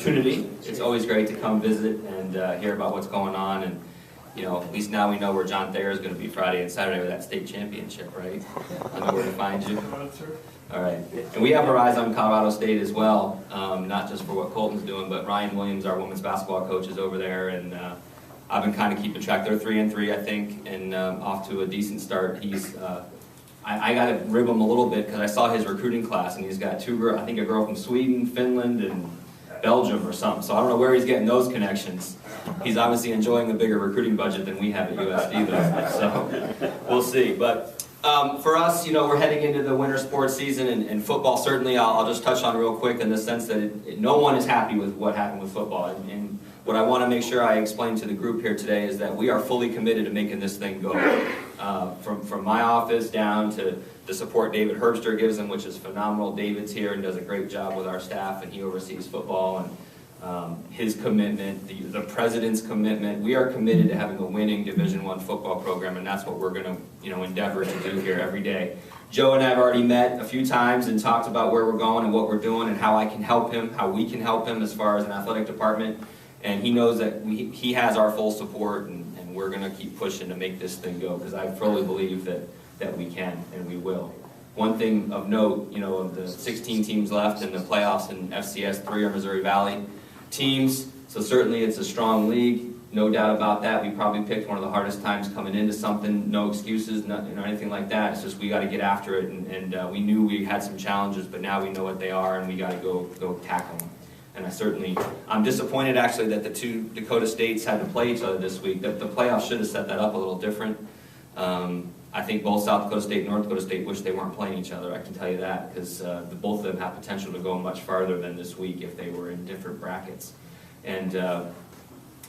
opportunity. It's always great to come visit and hear about what's going on, and at least now we know where John Thayer is going to be Friday and Saturday with that state championship, right? I know where to find you. All right, and we have our eyes on Colorado State as well, not just for what Colton's doing, but Ryan Williams, our women's basketball coach, is over there, and I've been kind of keeping track. They're 3-3, I think, and off to a decent start. He's I got to rib him a little bit because I saw his recruiting class, and he's got two girls, I think a girl from Sweden, Finland, and Belgium or something. So I don't know where he's getting those connections. He's obviously enjoying a bigger recruiting budget than we have at USD, though. So we'll see. But for us, we're heading into the winter sports season, and football certainly. I'll just touch on real quick in the sense that no one is happy with what happened with football. And what I want to make sure I explain to the group here today is that we are fully committed to making this thing go. From my office down to the support David Herbster gives them, which is phenomenal. David's here and does a great job with our staff, and he oversees football, and his commitment, the president's commitment. We are committed to having a winning Division I football program, and that's what we're going to endeavor to do here every day. Joe and I have already met a few times and talked about where we're going and what we're doing and how I can help him, how we can help him as far as an athletic department. And he knows that he has our full support, and we're going to keep pushing to make this thing go, because I fully believe that we can and we will. One thing of note, of the 16 teams left in the playoffs in FCS, 3 are Missouri Valley teams, so certainly it's a strong league, no doubt about that. We probably picked one of the hardest times coming into something, no excuses, anything like that. It's just we got to get after it, and we knew we had some challenges, but now we know what they are, and we got to go tackle them. And I'm disappointed actually that the two Dakota states had to play each other this week. The playoffs should have set that up a little different. I think both South Dakota State and North Dakota State wish they weren't playing each other, I can tell you that, because both of them have potential to go much farther than this week if they were in different brackets. And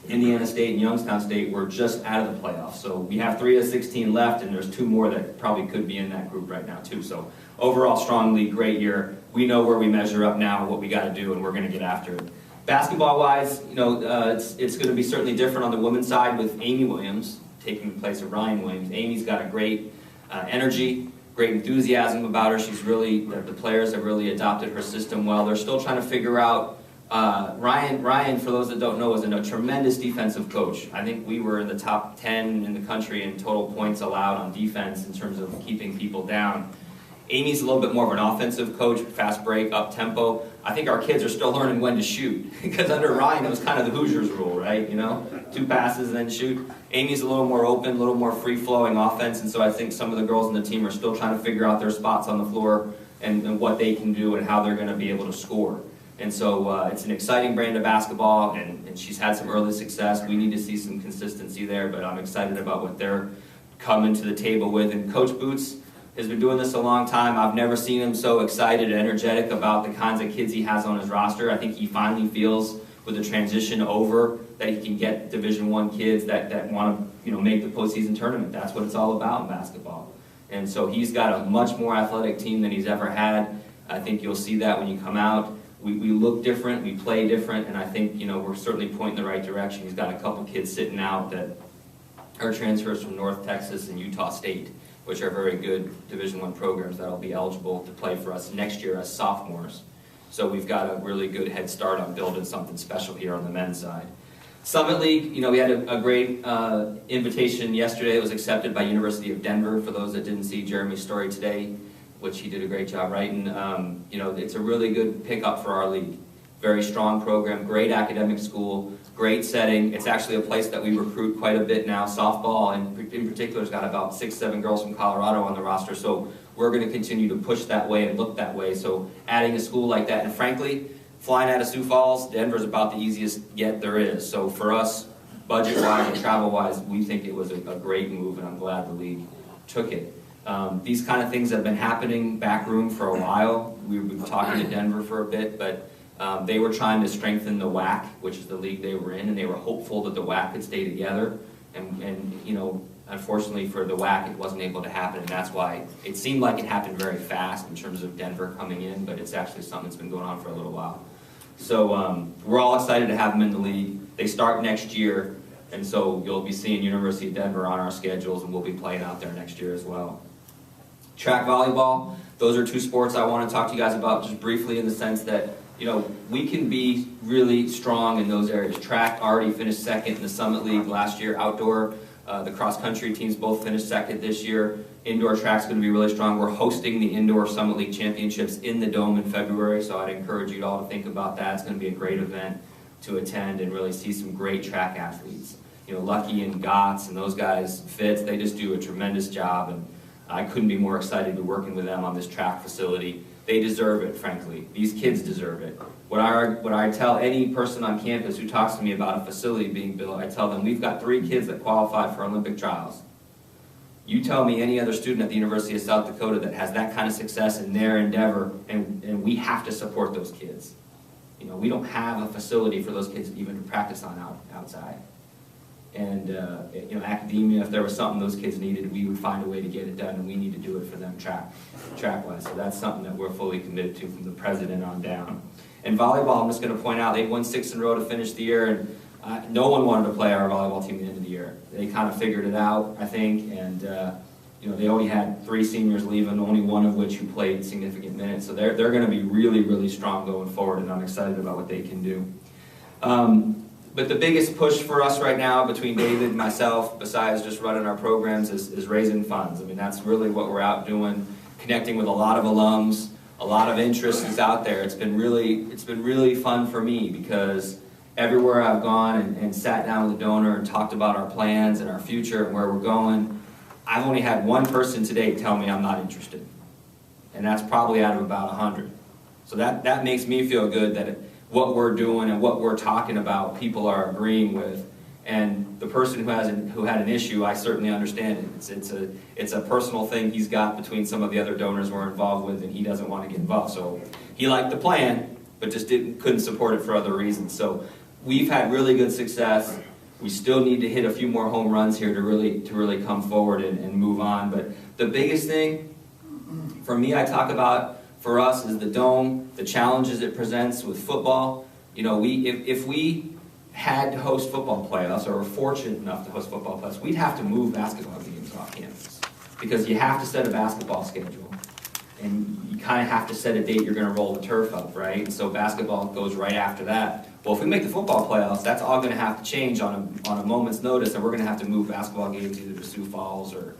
Indiana State and Youngstown State were just out of the playoffs. So we have 3 of 16 left, and there's 2 more that probably could be in that group right now too. So overall, strong league, great year. We know where we measure up now, what we got to do, and we're going to get after it. Basketball-wise, it's going to be certainly different on the women's side with Amy Williams taking the place of Ryan Williams. Amy's got a great energy, great enthusiasm about her. She's really, the players have really adopted her system well. They're still trying to figure out, Ryan, for those that don't know, is a tremendous defensive coach. I think we were in the top 10 in the country in total points allowed on defense in terms of keeping people down. Amy's a little bit more of an offensive coach, fast break, up tempo. I think our kids are still learning when to shoot, because under Ryan it was kind of the Hoosiers rule, right? 2 passes and then shoot. Amy's a little more open, a little more free-flowing offense, and so I think some of the girls on the team are still trying to figure out their spots on the floor and what they can do and how they're going to be able to score. And so it's an exciting brand of basketball, and she's had some early success. We need to see some consistency there, but I'm excited about what they're coming to the table with. And Coach Boots has been doing this a long time. I've never seen him so excited and energetic about the kinds of kids he has on his roster. I think he finally feels with the transition over that he can get Division I kids that want to make the postseason tournament. That's what it's all about in basketball. And so he's got a much more athletic team than he's ever had. I think you'll see that when you come out. We look different, we play different, and I think we're certainly pointing in the right direction. He's got a couple kids sitting out that are transfers from North Texas and Utah State, which are very good Division I programs that'll be eligible to play for us next year as sophomores. So we've got a really good head start on building something special here on the men's side. Summit League, we had a great invitation yesterday. It was accepted by University of Denver. For those that didn't see Jeremy's story today, which he did a great job writing, it's a really good pickup for our league. Very strong program, great academic school, great setting. It's actually a place that we recruit quite a bit now. Softball, and in particular, has got about 6-7 girls from Colorado on the roster. So we're going to continue to push that way and look that way. So adding a school like that, and frankly, flying out of Sioux Falls, Denver's about the easiest yet there is. So for us, budget-wise and travel-wise, we think it was a great move, and I'm glad the league took it. These kind of things have been happening backroom for a while. We've been talking to Denver for a bit, but they were trying to strengthen the WAC, which is the league they were in, and they were hopeful that the WAC could stay together. And unfortunately for the WAC, it wasn't able to happen, and that's why it seemed like it happened very fast in terms of Denver coming in, but it's actually something that's been going on for a little while. So we're all excited to have them in the league. They start next year, and so you'll be seeing University of Denver on our schedules, and we'll be playing out there next year as well. Track volleyball, those are 2 sports I want to talk to you guys about just briefly, in the sense that you know, we can be really strong in those areas. Track already finished second in the Summit League last year. Outdoor, the cross-country teams both finished second this year. Indoor track's going to be really strong. We're hosting the Indoor Summit League Championships in the Dome in February, so I'd encourage you all to think about that. It's going to be a great event to attend and really see some great track athletes. You know, Lucky and Gotts and those guys, Fitz, they just do a tremendous job, and I couldn't be more excited to be working with them on this track facility. They deserve it, frankly. These kids deserve it. What I tell any person on campus who talks to me about a facility being built, I tell them, we've got 3 kids that qualified for Olympic trials. You tell me any other student at the University of South Dakota that has that kind of success in their endeavor, and we have to support those kids. You know, we don't have a facility for those kids even to practice on outside. And you know, academia, if there was something those kids needed, we would find a way to get it done, and we need to do it for them track-wise. So that's something that we're fully committed to from the president on down. And volleyball, I'm just going to point out, they won 6 in a row to finish the year, and no one wanted to play our volleyball team at the end of the year. They kind of figured it out, I think, and you know, they only had 3 seniors leaving, only one of which who played significant minutes. So they're going to be really, really strong going forward, and I'm excited about what they can do. But the biggest push for us right now, between David and myself, besides just running our programs, is raising funds. I mean, that's really what we're out doing, connecting with a lot of alums. A lot of interest is out there. It's been really fun for me, because everywhere I've gone and sat down with a donor and talked about our plans and our future and where we're going, I've only had one person to date tell me I'm not interested. And that's probably out of about 100. So that makes me feel good that what we're doing and what we're talking about, people are agreeing with. And the person who had an issue, I certainly understand it. It's a personal thing he's got between some of the other donors we're involved with, and he doesn't want to get involved. So he liked the plan, but just couldn't support it for other reasons. So we've had really good success. We still need to hit a few more home runs here to really come forward and move on. But the biggest thing for me, I talk about for us, is the Dome, the challenges it presents with football. You know, if we had to host football playoffs, or were fortunate enough to host football playoffs, we'd have to move basketball games off campus, because you have to set a basketball schedule, and you kind of have to set a date you're going to roll the turf up, right? And so basketball goes right after that. Well, if we make the football playoffs, that's all going to have to change on a moment's notice, and we're going to have to move basketball games either to Sioux Falls or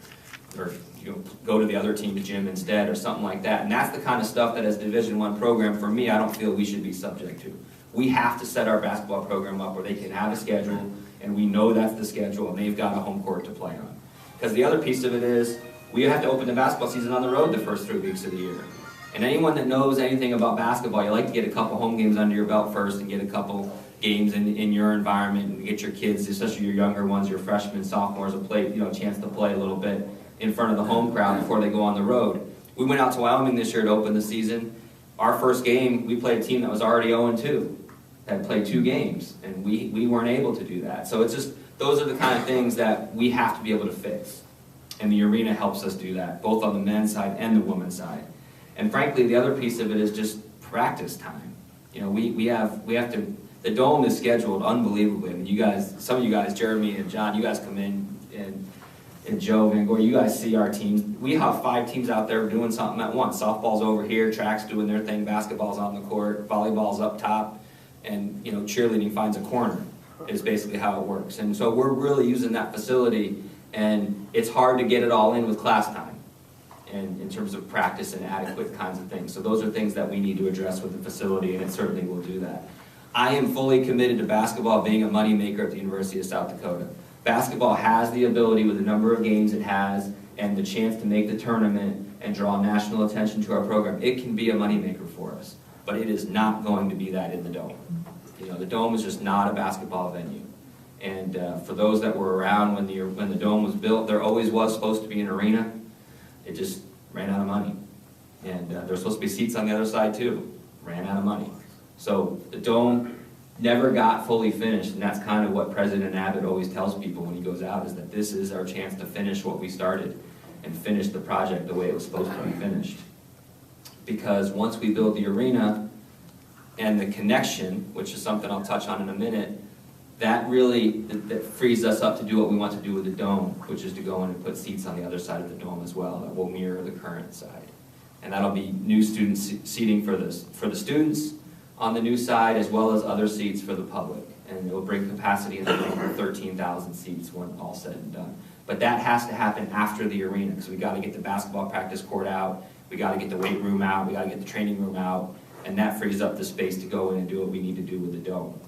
you know, go to the other team's gym instead, or something like that. And that's the kind of stuff that, as a Division I program, for me, I don't feel we should be subject to. We have to set our basketball program up where they can have a schedule, and we know that's the schedule, and they've got a home court to play on. Because the other piece of it is, we have to open the basketball season on the road the first 3 weeks of the year. And anyone that knows anything about basketball, you like to get a couple home games under your belt first, and get a couple games in your environment, and get your kids, especially your younger ones, your freshmen, sophomores, a chance to play a little bit in front of the home crowd before they go on the road. We went out to Wyoming this year to open the season. Our first game, we played a team that was already 0-2, had played 2 games, and we weren't able to do that. So it's just, those are the kind of things that we have to be able to fix. And the arena helps us do that, both on the men's side and the women's side. And frankly, the other piece of it is just practice time. You know, we have to, the Dome is scheduled unbelievably. I mean, you guys, some of you guys, Jeremy and John, you guys come in, and Joe, Van Gore, you guys see our teams. We have 5 teams out there doing something at once. Softball's over here, track's doing their thing, basketball's on the court, volleyball's up top, and you know, cheerleading finds a corner is basically how it works. And so we're really using that facility, and it's hard to get it all in with class time, and in terms of practice and adequate kinds of things. So those are things that we need to address with the facility, and it certainly will do that. I am fully committed to basketball being a moneymaker at the University of South Dakota. Basketball has the ability, with the number of games it has and the chance to make the tournament and draw national attention to our program, it can be a moneymaker for us. But it is not going to be that in the Dome. You know, the Dome is just not a basketball venue. And for those that were around when the Dome was built, there always was supposed to be an arena. It just ran out of money. And there were supposed to be seats on the other side too. Ran out of money. So the Dome never got fully finished, and that's kind of what President Abbott always tells people when he goes out, is that this is our chance to finish what we started and finish the project the way it was supposed to be finished. Because once we build the arena and the connection, which is something I'll touch on in a minute, that really that frees us up to do what we want to do with the Dome, which is to go in and put seats on the other side of the Dome as well that will mirror the current side. And that'll be new student seating for the students, on the new side, as well as other seats for the public. And it will bring capacity in the room for 13,000 seats when all said and done. But that has to happen after the arena, because we got to get the basketball practice court out, we got to get the weight room out, we got to get the training room out, and that frees up the space to go in and do what we need to do with the dome.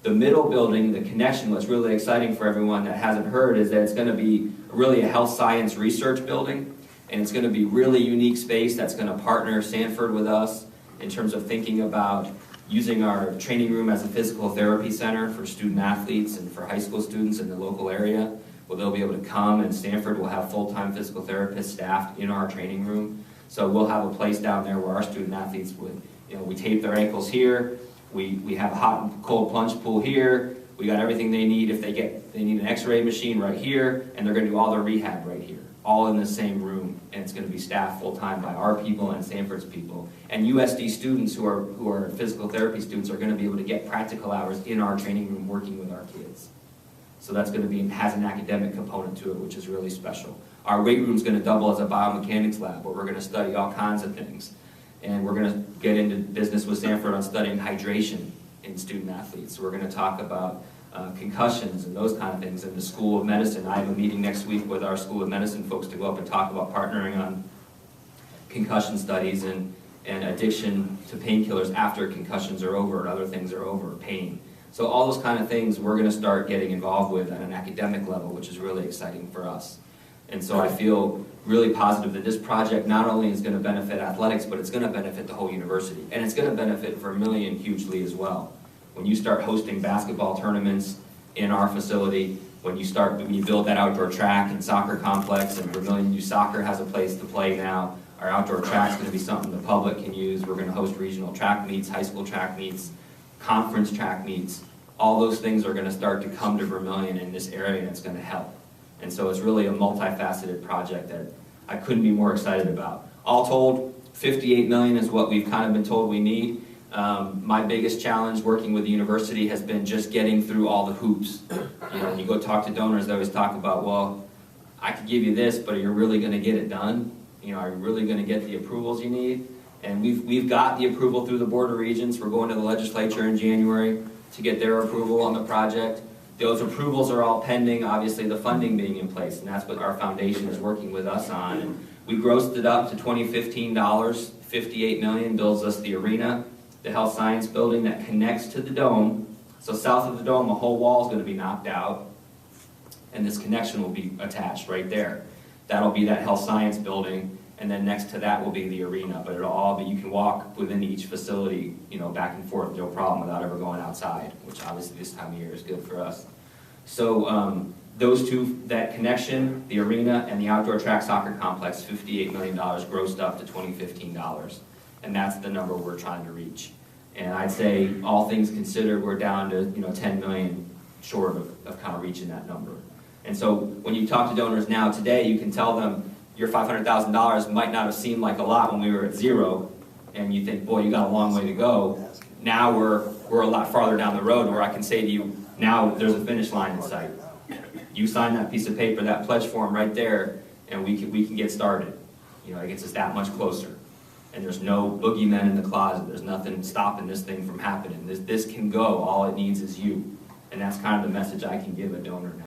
The middle building, the connection, what's really exciting for everyone that hasn't heard is that it's going to be really a health science research building, and it's going to be really unique space that's going to partner Sanford with us in terms of thinking about using our training room as a physical therapy center for student athletes and for high school students in the local area, where they'll be able to come, and Sanford will have full-time physical therapists staffed in our training room. So we'll have a place down there where our student athletes would, we tape their ankles here, we have a hot and cold plunge pool here, we got everything they need if they need an x-ray machine right here, and they're going to do all their rehab right here, all in the same room, and it's going to be staffed full-time by our people and Sanford's people. And USD students who are physical therapy students are going to be able to get practical hours in our training room working with our kids. So that's going to be, has an academic component to it, which is really special. Our weight room is going to double as a biomechanics lab, where we're going to study all kinds of things. And we're going to get into business with Sanford on studying hydration in student athletes. So we're going to talk about concussions and those kind of things in the School of Medicine. I have a meeting next week with our School of Medicine folks to go up and talk about partnering on concussion studies and addiction to painkillers after concussions are over and other things are over, pain. So all those kind of things we're going to start getting involved with at an academic level, which is really exciting for us. And so I feel really positive that this project not only is going to benefit athletics, but it's going to benefit the whole university. And it's going to benefit Vermillion hugely as well. When you start hosting basketball tournaments in our facility, when you build that outdoor track and soccer complex, and Vermillion Youth Soccer has a place to play now, our outdoor track is going to be something the public can use. We're going to host regional track meets, high school track meets, conference track meets. All those things are going to start to come to Vermillion in this area, and it's going to help. And so it's really a multifaceted project that I couldn't be more excited about. All told, $58 million is what we've kind of been told we need. My biggest challenge working with the university has been just getting through all the hoops. When you go talk to donors, they always talk about, well, I could give you this, but are you really going to get it done? Are you really going to get the approvals you need? And we've got the approval through the Board of Regents. We're going to the legislature in January to get their approval on the project. Those approvals are all pending, obviously, the funding being in place, and that's what our foundation is working with us on. And we grossed it up to $2015, $58 million, builds us the arena, the health science building that connects to the dome. So south of the dome, the whole wall is going to be knocked out, and this connection will be attached right there. That'll be that health science building, and then next to that will be the arena. But it'll all be, you can walk within each facility, back and forth, no problem, without ever going outside, which obviously this time of year is good for us. So those two, that connection, the arena and the outdoor track soccer complex, $58 million grossed up to $2015. And that's the number we're trying to reach. And I'd say, all things considered, we're down to 10 million short of kind of reaching that number. And so when you talk to donors now today, you can tell them your $500,000 might not have seemed like a lot when we were at zero, and you think, boy, you got a long way to go. Now we're a lot farther down the road, where I can say to you, now there's a finish line in sight. You sign that piece of paper, that pledge form right there, and we can get started. It gets us that much closer. And there's no boogeymen in the closet. There's nothing stopping this thing from happening. This can go. All it needs is you. And that's kind of the message I can give a donor now.